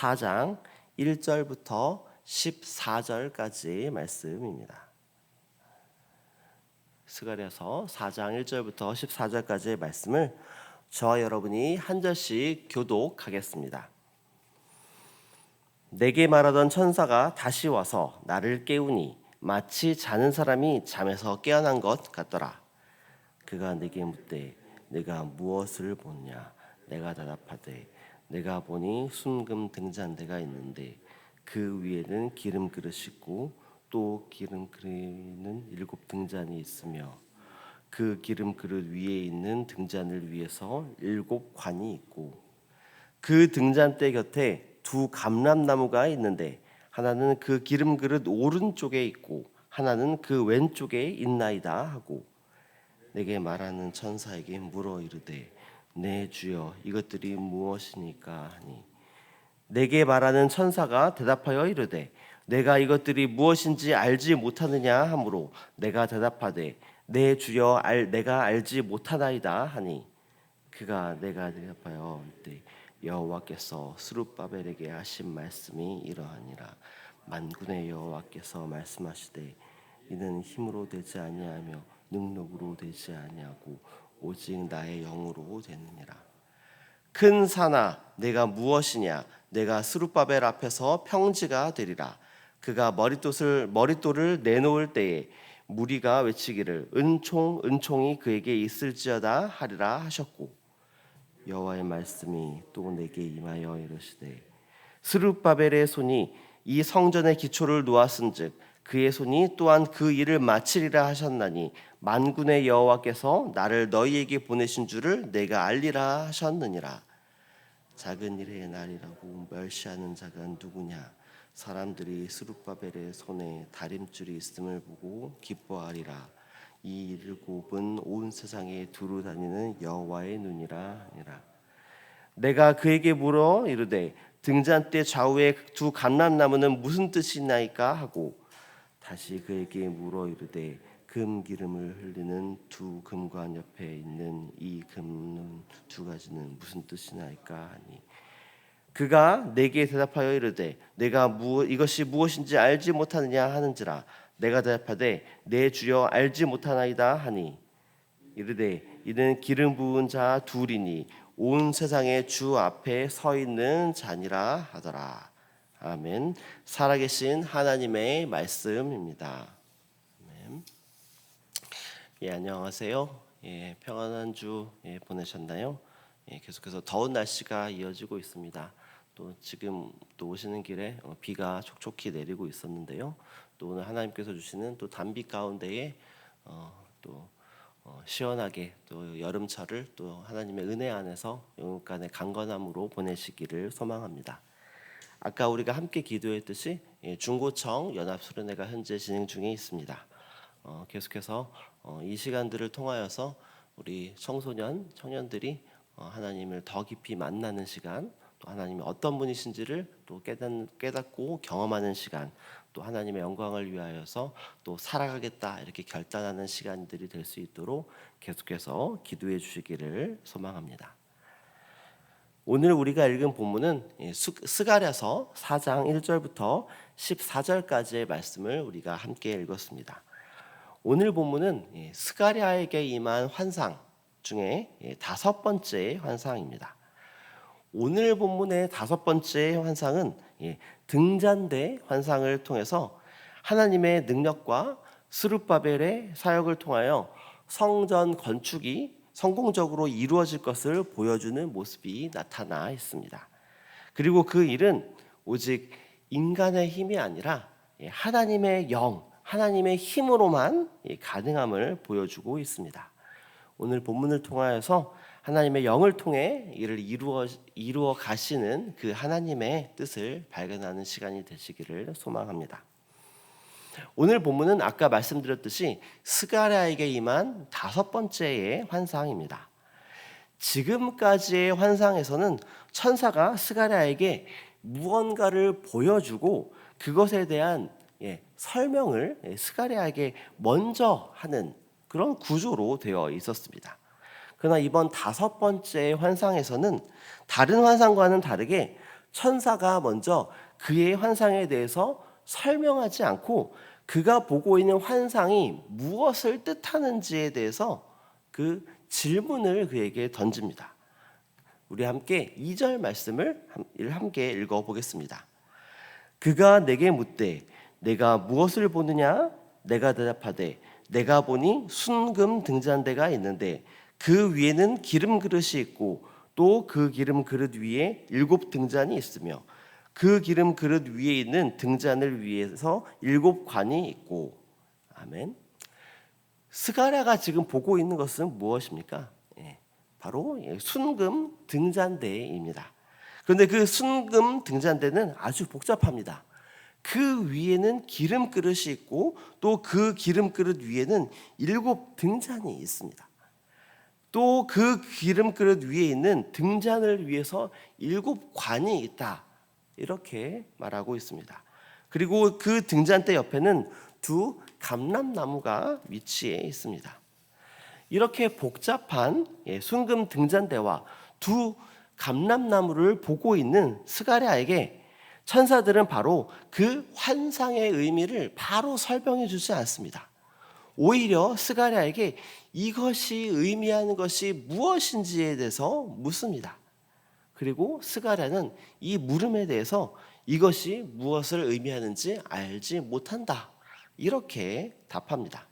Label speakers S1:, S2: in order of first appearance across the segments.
S1: 4장 1절부터 14절까지 말씀입니다. 스가랴서 4장 1절부터 14절까지의 말씀을 저와 여러분이 한 절씩 교독하겠습니다. 내게 말하던 천사가 다시 와서 나를 깨우니 마치 자는 사람이 잠에서 깨어난 것 같더라. 그가 내게 묻되 내가 무엇을 보냐? 내가 대답하되 내가 보니 순금 등잔대가 있는데 그 위에는 기름 그릇이 있고 또 기름 그릇에는 7 등잔이 있으며 그 기름 그릇 위에 있는 등잔을 위해서 7 관이 있고 그 등잔대 곁에 2 감람나무가 있는데 하나는 그 기름 그릇 오른쪽에 있고 하나는 그 왼쪽에 있나이다 하고 내게 말하는 천사에게 물어 이르되 내 주여 이것들이 무엇이니까 하니 내게 말하는 천사가 대답하여 이르되 내가 이것들이 무엇인지 알지 못하느냐 하므로 내가 대답하되 내 주여 내가 알지 못하나이다 하니 그가 내가 대답하여 이르되 여호와께서 스룹바벨에게 하신 말씀이 이러하니라. 만군의 여호와께서 말씀하시되 이는 힘으로 되지 아니하며 능력으로 되지 아니하고 오직 나의 영으로 되느니라. 큰 산아 내가 무엇이냐? 내가 스룹바벨 앞에서 평지가 되리라. 그가 머릿돌을 내놓을 때에 무리가 외치기를 은총이 그에게 있을지어다 하리라 하셨고 여호와의 말씀이 또 내게 임하여 이르시되 스룹바벨의 손이 이 성전의 기초를 놓았은즉 그의 손이 또한 그 일을 마치리라 하셨나니 만군의 여호와께서 나를 너희에게 보내신 줄을 내가 알리라 하셨느니라. 작은 일의 날이라고 멸시하는 자가 누구냐? 사람들이 스룹바벨의 손에 다림줄이 있음을 보고 기뻐하리라. 이 7은 온 세상에 두루 다니는 여호와의 눈이라 하니라. 내가 그에게 물어 이르되 등잔대 좌우에 2 감람나무는 무슨 뜻이나이까 하고 다시 그에게 물어 이르되 금 기름을 흘리는 2 금관 옆에 있는 이 금은 2가지는 무슨 뜻이나이까 하니 그가 내게 대답하여 이르되 내가 이것이 무엇인지 알지 못하느냐 하는지라. 내가 대답하되 내 주여 알지 못하나이다 하니 이르되 이는 기름 부은 자 2이니 온 세상의 주 앞에 서 있는 자니라 하더라. 아멘. 살아계신 하나님의 말씀입니다. 아멘. 안녕하세요. 평안한 주 보내셨나요? 계속해서 더운 날씨가 이어지고 있습니다. 또 지금 또 오시는 길에 비가 촉촉히 내리고 있었는데요. 또 오늘 하나님께서 주시는 또 단비 가운데에 또 시원하게 또 여름철을 또 하나님의 은혜 안에서 영육간의 강건함으로 보내시기를 소망합니다. 아까 우리가 함께 기도했듯이 중고청 연합수련회가 현재 진행 중에 있습니다. 계속해서 이 시간들을 통하여서 우리 청년들이 하나님을 더 깊이 만나는 시간, 또 하나님이 어떤 분이신지를 또 깨닫고 경험하는 시간, 또 하나님의 영광을 위하여서 또 살아가겠다 이렇게 결단하는 시간들이 될 수 있도록 계속해서 기도해 주시기를 소망합니다. 오늘 우리가 읽은 본문은 스가랴서 4장 1절부터 14절까지의 말씀을 우리가 함께 읽었습니다. 오늘 본문은 스가랴에게 임한 환상 중에 5번째 환상입니다. 오늘 본문의 5번째 환상은 등잔대 환상을 통해서 하나님의 능력과 스룹바벨의 사역을 통하여 성전 건축이 성공적으로 이루어질 것을 보여주는 모습이 나타나 있습니다. 그리고 그 일은 오직 인간의 힘이 아니라 하나님의 영, 하나님의 힘으로만 가능함을 보여주고 있습니다. 오늘 본문을 통하여서 하나님의 영을 통해 이를 이루어 가시는 그 하나님의 뜻을 발견하는 시간이 되시기를 소망합니다. 오늘 본문은 아까 말씀드렸듯이 스가랴에게 임한 5번째의 환상입니다. 지금까지의 환상에서는 천사가 스가랴에게 무언가를 보여주고 그것에 대한 설명을 스가랴에게 먼저 하는 그런 구조로 되어 있었습니다. 그러나 이번 5번째 환상에서는 다른 환상과는 다르게 천사가 먼저 그의 환상에 대해서 설명하지 않고 그가 보고 있는 환상이 무엇을 뜻하는지에 대해서 그 질문을 그에게 던집니다. 우리 함께 2절 말씀을 함께 읽어보겠습니다. 그가 내게 묻되 내가 무엇을 보느냐? 내가 대답하되 내가 보니 순금 등잔대가 있는데 그 위에는 기름 그릇이 있고 또 그 기름 그릇 위에 7 등잔이 있으며 그 기름 그릇 위에 있는 등잔을 위해서 7 관이 있고. 아멘. 스가랴가 지금 보고 있는 것은 무엇입니까? 바로 순금 등잔대입니다. 그런데 그 순금 등잔대는 아주 복잡합니다. 그 위에는 기름 그릇이 있고 또 그 기름 그릇 위에는 7 등잔이 있습니다. 또 그 기름 그릇 위에 있는 등잔을 위해서 7 관이 있다. 이렇게 말하고 있습니다. 그리고 그 등잔대 옆에는 2 감람나무가 위치해 있습니다. 이렇게 복잡한 순금 등잔대와 2 감람나무를 보고 있는 스가랴에게 천사들은 바로 그 환상의 의미를 바로 설명해 주지 않습니다. 오히려 스가랴에게 이것이 의미하는 것이 무엇인지에 대해서 묻습니다. 그리고 스가랴는 이 물음에 대해서 이것이 무엇을 의미하는지 알지 못한다. 이렇게 답합니다.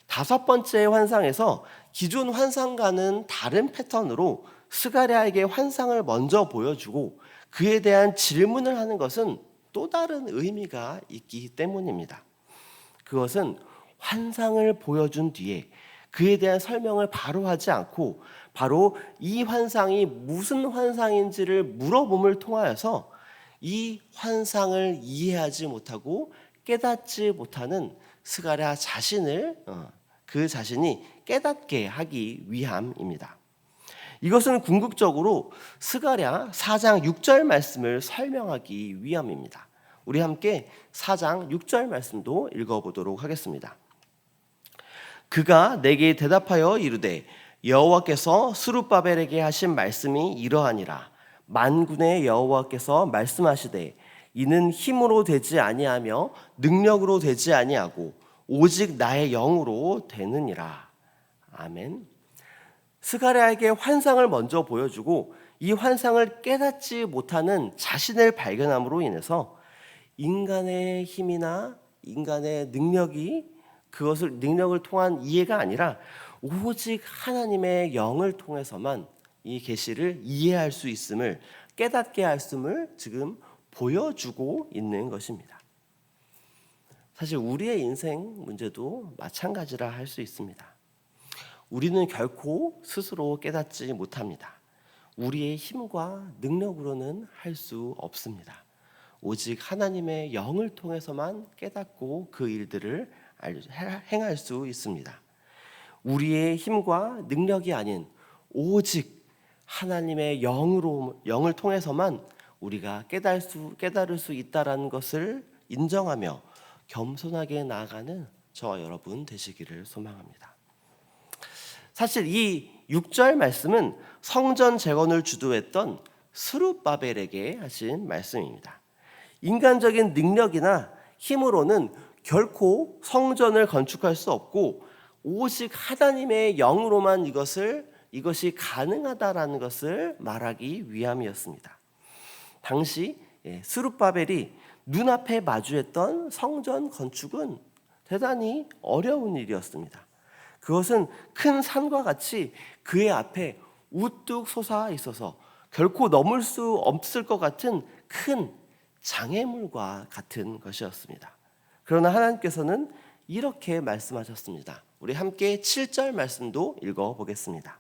S1: 5번째 환상에서 기존 환상과는 다른 패턴으로 스가랴에게 환상을 먼저 보여주고 그에 대한 질문을 하는 것은 또 다른 의미가 있기 때문입니다. 그것은 환상을 보여준 뒤에 그에 대한 설명을 바로 하지 않고 바로 이 환상이 무슨 환상인지를 물어봄을 통하여서 이 환상을 이해하지 못하고 깨닫지 못하는 스가랴 자신을 그 자신이 깨닫게 하기 위함입니다. 이것은 궁극적으로 스가랴 4장 6절 말씀을 설명하기 위함입니다. 우리 함께 4장 6절 말씀도 읽어보도록 하겠습니다. 그가 내게 대답하여 이르되 여호와께서 스룹바벨에게 하신 말씀이 이러하니라. 만군의 여호와께서 말씀하시되 이는 힘으로 되지 아니하며 능력으로 되지 아니하고 오직 나의 영으로 되느니라. 아멘. 스가랴에게 환상을 먼저 보여주고 이 환상을 깨닫지 못하는 자신을 발견함으로 인해서 인간의 힘이나 인간의 능력을 통한 이해가 아니라 오직 하나님의 영을 통해서만 이 계시를 이해할 수 있음을, 깨닫게 했음을 지금 보여주고 있는 것입니다. 사실 우리의 인생 문제도 마찬가지라 할 수 있습니다. 우리는 결코 스스로 깨닫지 못합니다. 우리의 힘과 능력으로는 할 수 없습니다. 오직 하나님의 영을 통해서만 깨닫고 그 일들을 행할 수 있습니다. 우리의 힘과 능력이 아닌 오직 하나님의 영을 통해서만 우리가 깨달을 수 있다는 것을 인정하며 겸손하게 나아가는 저와 여러분 되시기를 소망합니다. 사실 이 6절 말씀은 성전 재건을 주도했던 스룹바벨에게 하신 말씀입니다. 인간적인 능력이나 힘으로는 결코 성전을 건축할 수 없고 오직 하나님의 영으로만 이것이 가능하다라는 것을 말하기 위함이었습니다. 당시 스룹바벨이 눈앞에 마주했던 성전 건축은 대단히 어려운 일이었습니다. 그것은 큰 산과 같이 그의 앞에 우뚝 솟아 있어서 결코 넘을 수 없을 것 같은 큰 장애물과 같은 것이었습니다. 그러나 하나님께서는 이렇게 말씀하셨습니다. 우리 함께 7절 말씀도 읽어보겠습니다.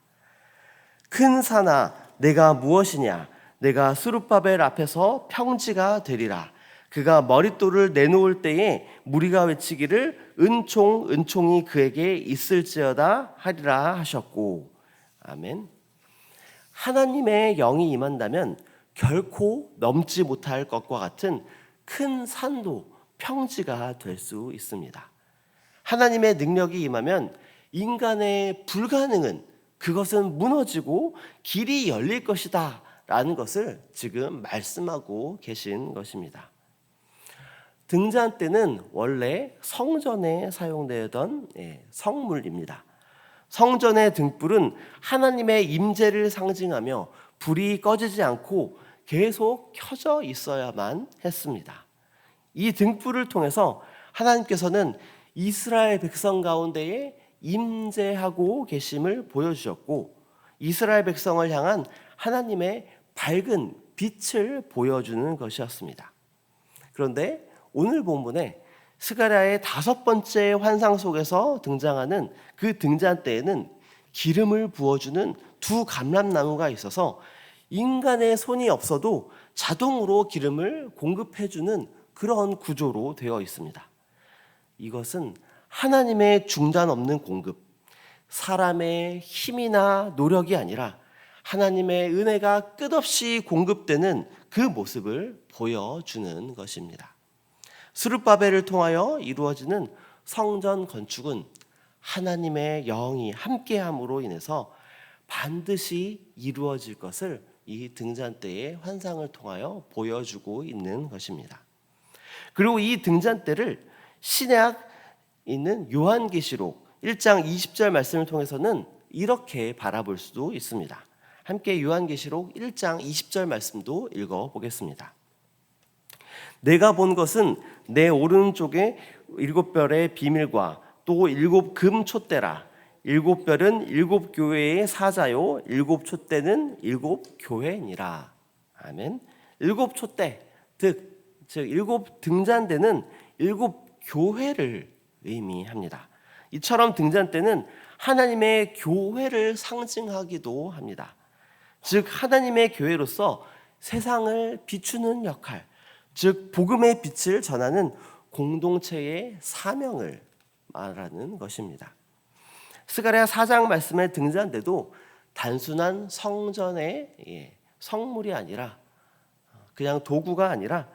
S1: 큰 산아 내가 무엇이냐? 내가 스룹바벨 앞에서 평지가 되리라. 그가 머릿돌을 내놓을 때에 무리가 외치기를 은총이 그에게 있을지어다 하리라 하셨고. 아멘. 하나님의 영이 임한다면 결코 넘지 못할 것과 같은 큰 산도 평지가 될 수 있습니다. 하나님의 능력이 임하면 인간의 불가능은 그것은 무너지고 길이 열릴 것이다 라는 것을 지금 말씀하고 계신 것입니다. 등잔대는 원래 성전에 사용되던 성물입니다. 성전의 등불은 하나님의 임재를 상징하며 불이 꺼지지 않고 계속 켜져 있어야만 했습니다. 이 등불을 통해서 하나님께서는 이스라엘 백성 가운데에 임재하고 계심을 보여주셨고, 이스라엘 백성을 향한 하나님의 밝은 빛을 보여주는 것이었습니다. 그런데 오늘 본문에 스가랴의 5번째 환상 속에서 등장하는 그 등잔대에는 기름을 부어주는 두 감람나무가 있어서 인간의 손이 없어도 자동으로 기름을 공급해주는 그런 구조로 되어 있습니다. 이것은 하나님의 중단 없는 공급, 사람의 힘이나 노력이 아니라 하나님의 은혜가 끝없이 공급되는 그 모습을 보여주는 것입니다. 스룹바벨을 통하여 이루어지는 성전 건축은 하나님의 영이 함께함으로 인해서 반드시 이루어질 것을 이 등잔대의 환상을 통하여 보여주고 있는 것입니다. 그리고 이 등잔대를 신약 있는 요한계시록 1장 20절 말씀을 통해서는 이렇게 바라볼 수도 있습니다. 함께 요한계시록 1장 20절 말씀도 읽어보겠습니다. 내가 본 것은 내 오른쪽에 7별의 비밀과 또 7 금 촛대라. 7별은 7 교회의 사자요 7 촛대는 7 교회니라. 아멘. 7 촛대, 즉 7 등잔대는 7 교회를 의미합니다. 이처럼 등잔대는 하나님의 교회를 상징하기도 합니다. 즉 하나님의 교회로서 세상을 비추는 역할, 즉 복음의 빛을 전하는 공동체의 사명을 말하는 것입니다. 스가랴 4장 말씀의 등잔대도 단순한 성전의 성물이 아니라, 그냥 도구가 아니라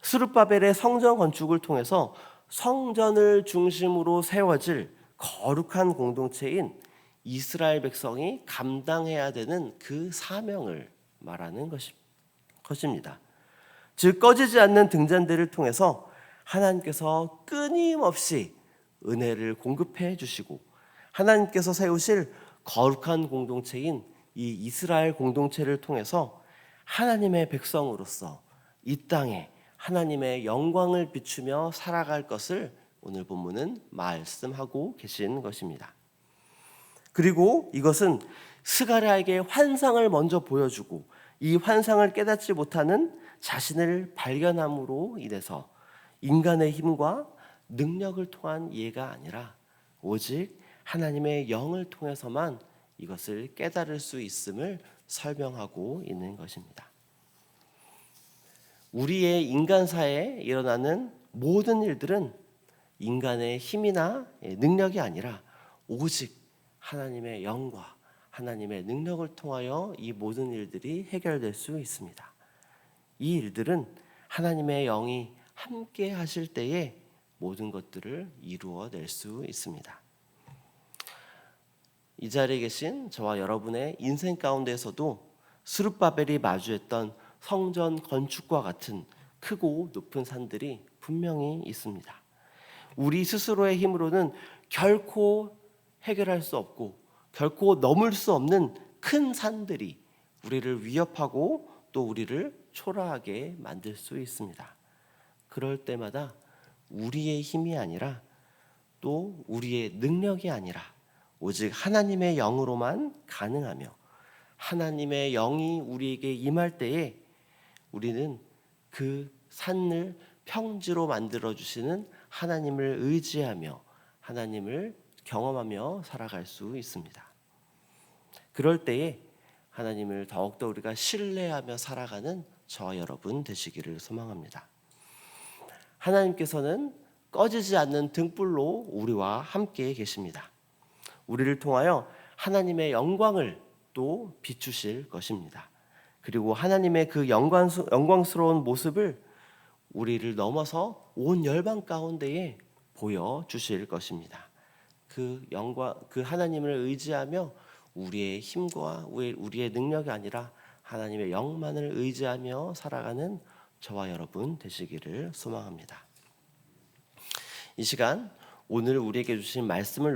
S1: 스룹바벨의 성전 건축을 통해서 성전을 중심으로 세워질 거룩한 공동체인 이스라엘 백성이 감당해야 되는 그 사명을 말하는 것입니다. 즉 꺼지지 않는 등잔대를 통해서 하나님께서 끊임없이 은혜를 공급해 주시고, 하나님께서 세우실 거룩한 공동체인 이 이스라엘 공동체를 통해서 하나님의 백성으로서 이 땅에 하나님의 영광을 비추며 살아갈 것을 오늘 본문은 말씀하고 계신 것입니다. 그리고 이것은 스가랴에게 환상을 먼저 보여주고 이 환상을 깨닫지 못하는 자신을 발견함으로 인해서 인간의 힘과 능력을 통한 이해가 아니라 오직 하나님의 영을 통해서만 이것을 깨달을 수 있음을 설명하고 있는 것입니다. 우리의 인간사에 일어나는 모든 일들은 인간의 힘이나 능력이 아니라 오직 하나님의 영과 하나님의 능력을 통하여 이 모든 일들이 해결될 수 있습니다. 이 일들은 하나님의 영이 함께 하실 때에 모든 것들을 이루어낼 수 있습니다. 이 자리에 계신 저와 여러분의 인생 가운데서도 스룹바벨이 마주했던 성전 건축과 같은 크고 높은 산들이 분명히 있습니다. 우리 스스로의 힘으로는 결코 해결할 수 없고 결코 넘을 수 없는 큰 산들이 우리를 위협하고 또 우리를 초라하게 만들 수 있습니다. 그럴 때마다 우리의 힘이 아니라 또 우리의 능력이 아니라 오직 하나님의 영으로만 가능하며, 하나님의 영이 우리에게 임할 때에 우리는 그 산을 평지로 만들어 주시는 하나님을 의지하며 하나님을 경험하며 살아갈 수 있습니다. 그럴 때에 하나님을 더욱더 우리가 신뢰하며 살아가는 저와 여러분 되시기를 소망합니다. 하나님께서는 꺼지지 않는 등불로 우리와 함께 계십니다. 우리를 통하여 하나님의 영광을 또 비추실 것입니다. 그리고 하나님의 그 영광스러운 모습을 우리를 넘어서 온 열방 가운데에 보여주실 것입니다. 그 영광, 그 하나님을 의지하며 우리의 힘과 우리의 능력이 아니라 하나님의 영만을 의지하며 살아가는 저와 여러분 되시기를 소망합니다. 이 시간 오늘 우리에게 주신 말씀을